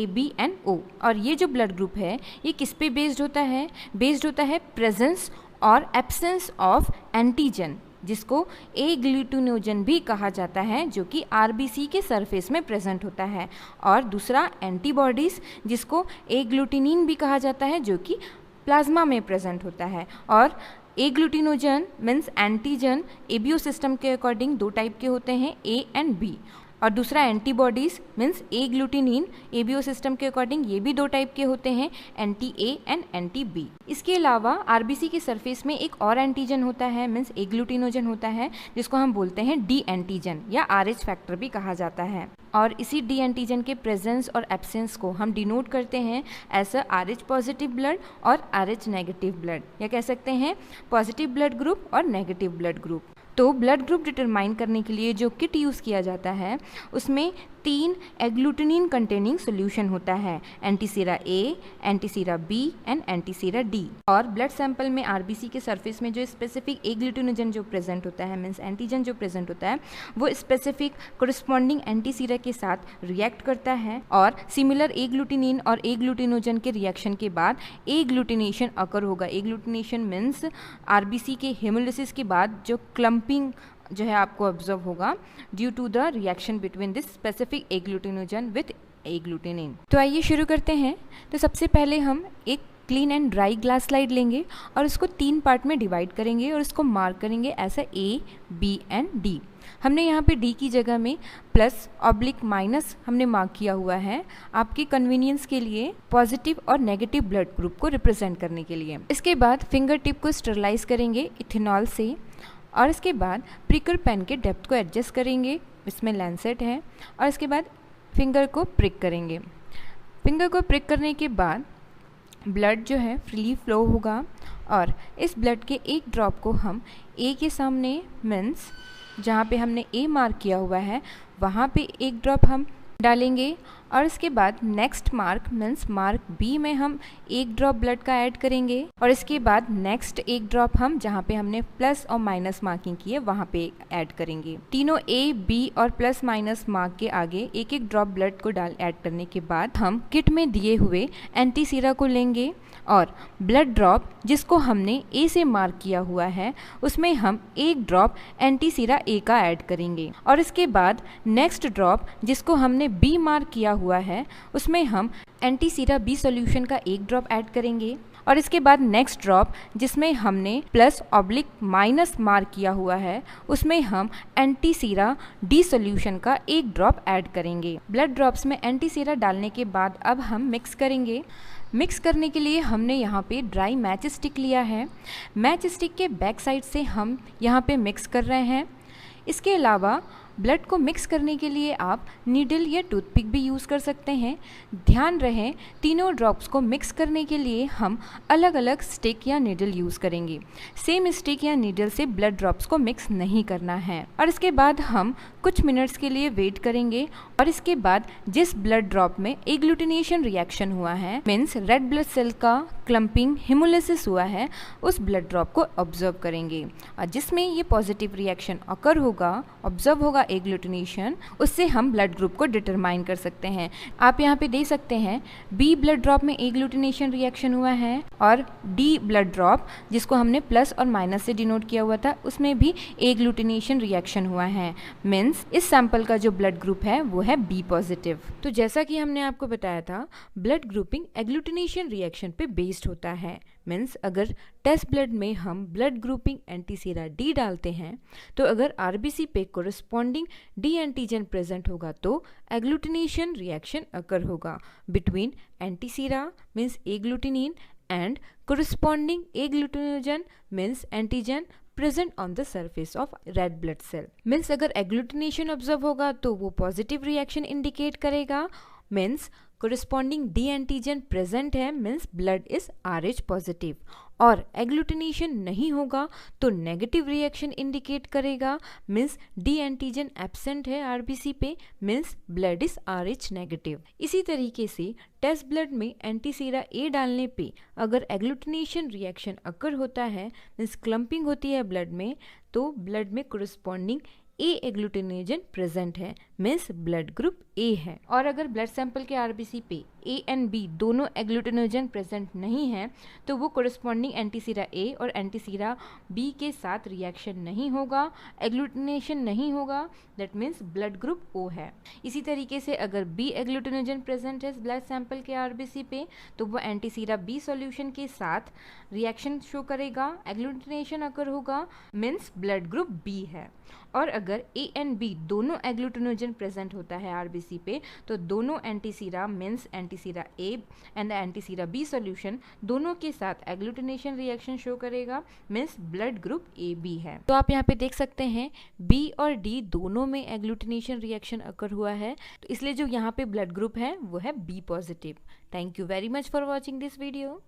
A B and ओ। और ये जो ब्लड ग्रुप है ये किस पे बेस्ड होता है? बेस्ड होता है प्रेजेंस और एब्सेंस ऑफ एंटीजन, जिसको ए ग्लूटिनोजन भी कहा जाता है, जो कि आरबीसी के सरफेस में प्रेजेंट होता है। और दूसरा एंटीबॉडीज़, जिसको ए ग्लूटिनिन भी कहा जाता है, जो कि प्लाज्मा में प्रेजेंट होता है। और agglutinogen means antigen ABO system के अकॉर्डिंग दो टाइप के होते हैं, ए एंड बी। और दूसरा antibodies means agglutinin ABO system के अकॉर्डिंग ये भी दो टाइप के होते हैं, anti A and anti B. इसके अलावा आरबीसी के सरफेस में एक और एंटीजन होता है मीन्स ए ग्लूटिनोजन होता है, जिसको हम बोलते हैं डी एंटीजन या आरएच फैक्टर भी कहा जाता है। और इसी डी एंटीजन के प्रेजेंस और एब्सेंस को हम डिनोट करते हैं as a Rh positive blood और आरएच नेगेटिव ब्लड, या कह सकते हैं पॉजिटिव ब्लड ग्रुप और नेगेटिव ब्लड ग्रुप। तो ब्लड ग्रुप डिटरमाइन करने के लिए जो किट यूज़ किया जाता है उसमें 3 एग्लूटिनिन कंटेनिंग सोल्यूशन होता है, antisera A, antisera B and antisera D. और ब्लड सैंपल में आरबीसी के सरफेस में जो स्पेसिफिक एग्लूटिनोजन जो प्रेजेंट होता है मीन्स एंटीजन जो प्रेजेंट होता है वो स्पेसिफिक कोरिस्पॉन्डिंग एंटीसीरा के साथ रिएक्ट करता है, और सिमिलर एग्लूटिनिन और एग्लूटिनोजन के रिएक्शन के बाद एग्लूटिनेशन अकर होगा। एग्लूटिनेशन मीन्स आरबीसी के हेमोलिसिस के बाद जो क्लम्पिंग जो है आपको ऑब्जर्व होगा due to the reaction between this specific agglutinogen with agglutinin. तो आइए शुरू करते हैं। तो सबसे पहले हम एक clean and dry glass slide लेंगे और उसको 3 पार्ट में डिवाइड करेंगे और उसको मार्क करेंगे ऐसा ए, बी एंड डी। हमने यहाँ पे डी की जगह में प्लस ऑब्लिक माइनस हमने मार्क किया हुआ है आपकी कन्वीनियंस के लिए, पॉजिटिव और नेगेटिव ब्लड ग्रुप को रिप्रेजेंट करने के लिए। इसके बाद फिंगर टिप को स्टरलाइज करेंगे इथेनॉल से, और इसके बाद प्रिकर पेन के डेप्थ को एडजस्ट करेंगे, इसमें लैंसेट है, और इसके बाद फिंगर को प्रिक करेंगे। फिंगर को प्रिक करने के बाद ब्लड जो है फ्रीली फ्लो होगा, और इस ब्लड के एक ड्रॉप को हम ए के सामने मीन्स जहाँ पे हमने ए मार्क किया हुआ है वहाँ पे एक ड्रॉप हम डालेंगे, और इसके बाद next mark means mark B में हम एक ड्रॉप ब्लड का ऐड करेंगे, और इसके बाद नेक्स्ट एक ड्रॉप हम जहाँ पे हमने प्लस और माइनस मार्किंग की है वहाँ पे ऐड करेंगे। तीनों ए, बी और प्लस माइनस मार्क के आगे एक एक ड्रॉप ब्लड को ऐड करने के बाद हम किट में दिए हुए एंटीसीरा को लेंगे, और ब्लड ड्रॉप जिसको हमने ए से मार्क किया हुआ है उसमें हम एक ड्रॉप एंटीसीरा ए का ऐड करेंगे, और इसके बाद नेक्स्ट ड्रॉप जिसको हमने बी मार्क किया हुआ है उसमें हम एंटीसीरा बी सॉल्यूशन का एक ड्रॉप ऐड करेंगे, और इसके बाद नेक्स्ट ड्रॉप जिसमें हमने प्लस ऑब्लिक माइनस मार्क किया हुआ है उसमें हम एंटीसीरा डी सॉल्यूशन का एक ड्रॉप ऐड करेंगे। ब्लड ड्रॉप्स में एंटीसीरा डालने के बाद अब हम मिक्स करेंगे। मिक्स करने के लिए हमने यहाँ पे ड्राई मैच स्टिक लिया है, मैच स्टिक के बैक साइड से हम यहाँ पे मिक्स कर रहे हैं। इसके अलावा ब्लड को मिक्स करने के लिए आप नीडल या टूथपिक भी यूज़ कर सकते हैं। ध्यान रहे तीनों ड्रॉप्स को मिक्स करने के लिए हम अलग अलग स्टिक या नीडल यूज़ करेंगे, सेम स्टिक या नीडल से ब्लड ड्रॉप्स को मिक्स नहीं करना है। और इसके बाद हम कुछ मिनट्स के लिए वेट करेंगे, और इसके बाद जिस ब्लड ड्रॉप में एग्लूटिनेशन रिएक्शन हुआ है मीन्स रेड ब्लड सेल का क्लम्पिंग हेमोलिसिस हुआ है उस ब्लड ड्रॉप को ऑब्जर्व करेंगे, और जिसमें ये पॉजिटिव रिएक्शन अकर होगा, ऑब्जर्व होगा एग्लूटिनेशन, उससे हम ब्लड ग्रुप को डिटरमाइन कर सकते हैं। आप यहाँ पे देख सकते हैं बी ब्लड ड्रॉप में एग्लूटिनेशन रिएक्शन हुआ है, और डी ब्लड ड्रॉप जिसको हमने प्लस और माइनस से डिनोट किया हुआ था उसमें भी एग्लूटिनेशन रिएक्शन हुआ है, मीन्स इस सैंपल का जो ब्लड ग्रुप है वो है बी पॉजिटिव। तो जैसा कि हमने आपको बताया था ब्लड ग्रुपिंग एग्लूटिनेशन रिएक्शन पे बेस्ड होता है, मीन्स अगर टेस्ट ब्लड में हम ब्लड ग्रुपिंग एंटीसीरा डी डालते हैं तो अगर आरबीसी पे कोरिस्पॉन्डिंग डी एंटीजन प्रेजेंट होगा तो एग्लूटिनेशन रिएक्शन अकर होगा between antisera means agglutinin and corresponding agglutinogen means antigen present on the surface of red blood cell. Means अगर एग्लूटिनेशन ऑब्जर्व होगा तो वो पॉजिटिव रिएक्शन इंडिकेट करेगा, means corresponding D antigen present है means blood is RH positive, और agglutination नहीं होगा तो नेगेटिव रिएक्शन इंडिकेट करेगा मीन्स डी एंटीजन एब्सेंट है आरबीसी पे means blood is RH negative. इसी तरीके से टेस्ट ब्लड में एंटीसीरा ए डालने पे अगर एग्लूटिनेशन रिएक्शन अकर होता है मीन्स क्लम्पिंग होती है ब्लड में, तो ब्लड में कोरिस्पॉन्डिंग ए एग्लूटिनोजन प्रेजेंट है, मीन्स ब्लड ग्रुप ए है। और अगर ब्लड सैंपल के आरबीसी पे ए एंड बी दोनों एग्लूटिनोजन प्रेजेंट नहीं है तो वो कोरिस्पॉन्डिंग एंटीसीरा ए और एंटीसीरा बी के साथ रिएक्शन नहीं होगा, एग्लूटिनेशन नहीं होगा, that means blood group O है। इसी तरीके से अगर बी एग्लूटिनोजन प्रेजेंट है ब्लड सैंपल के आरबीसी पे तो वो एंटीसीरा बी सॉल्यूशन के साथ रिएक्शन शो करेगा, एग्लूटिनेशन अकर होगा, मीन्स ब्लड ग्रुप बी है। और अगर ए एंड बी दोनों एग्लूटिनोजन प्रेजेंट होता है आरबीसी पे तो दोनों antisera means antisera A and antisera B solution दोनों के साथ एग्लूटिनेशन रिएक्शन शो करेगा, means blood group A B है। तो आप यहाँ पे देख सकते हैं बी और डी दोनों में एग्लूटिनेशन रिएक्शन अकर हुआ है, तो इसलिए जो यहाँ पे ब्लड ग्रुप है वो है B positive. Thank you very much for watching this video.